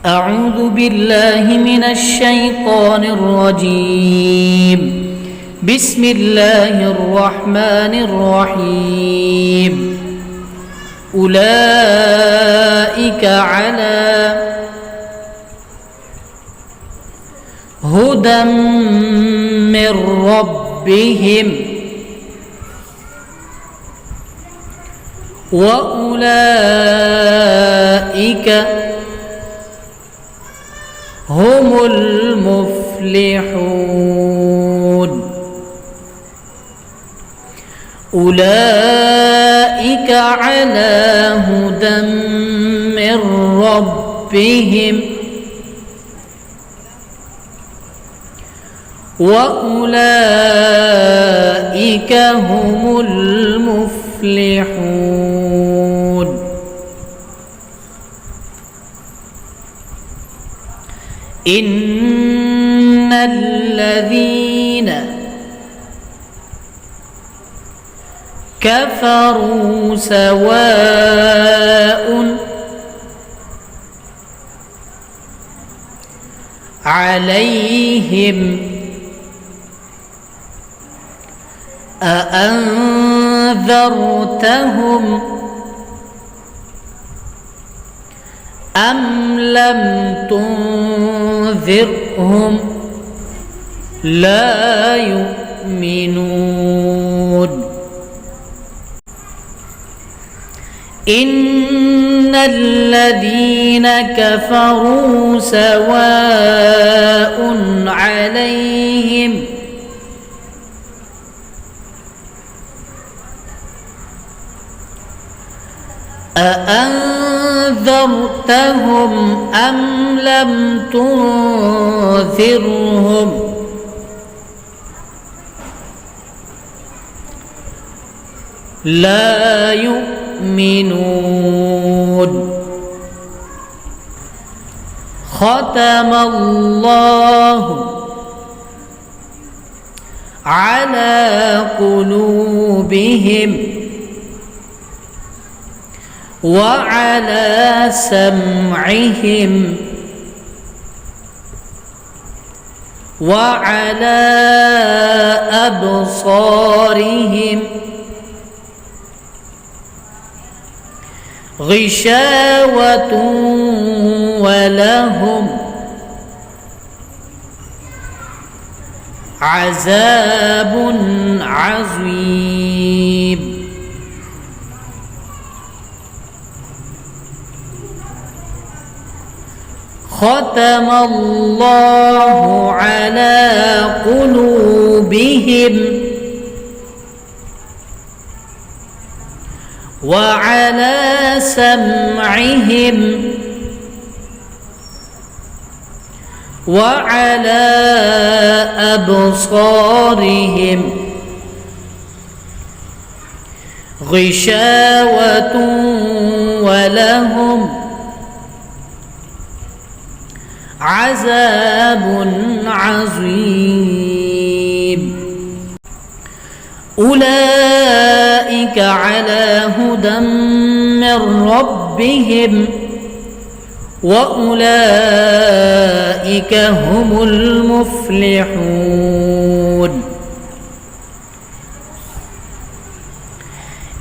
أعوذ بالله من الشيطان الرجيم. بسم الله الرحمن الرحيم. أولئك على هدى من ربهم وأولئك هم المفلحون. أولئك على هدى من ربهم وأولئك هم المفلحون. إن الذين كفروا سواء عليهم أأنذرتهم أم لم تنذرهم لا يؤمنون. إن الذين كفروا سواء عليهم أأنذرتهم أم لم تنذرهم لا يؤمنون. ختم الله على قلوبهم وعلى سمعهم وعلى أبصارهم غشاوة ولهم عذاب عظيم. ختم الله على قلوبهم وعلى سمعهم وعلى أبصارهم غشاوة ولهم عذاب عظيم. أولئك على هدى من ربهم وأولئك هم المفلحون.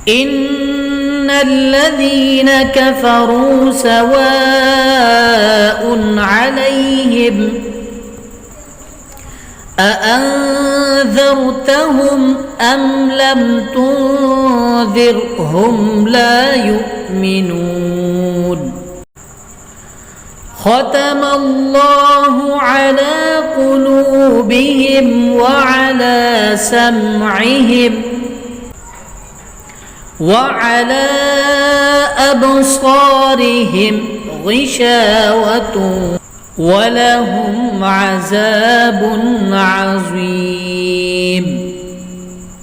إن الذين كفروا سواء عليهم أأنذرتهم أم لم تنذرهم لا يؤمنون. ختم الله على قلوبهم وعلى سمعهم وعلى أبصارهم غشاوة ولهم عذاب عظيم.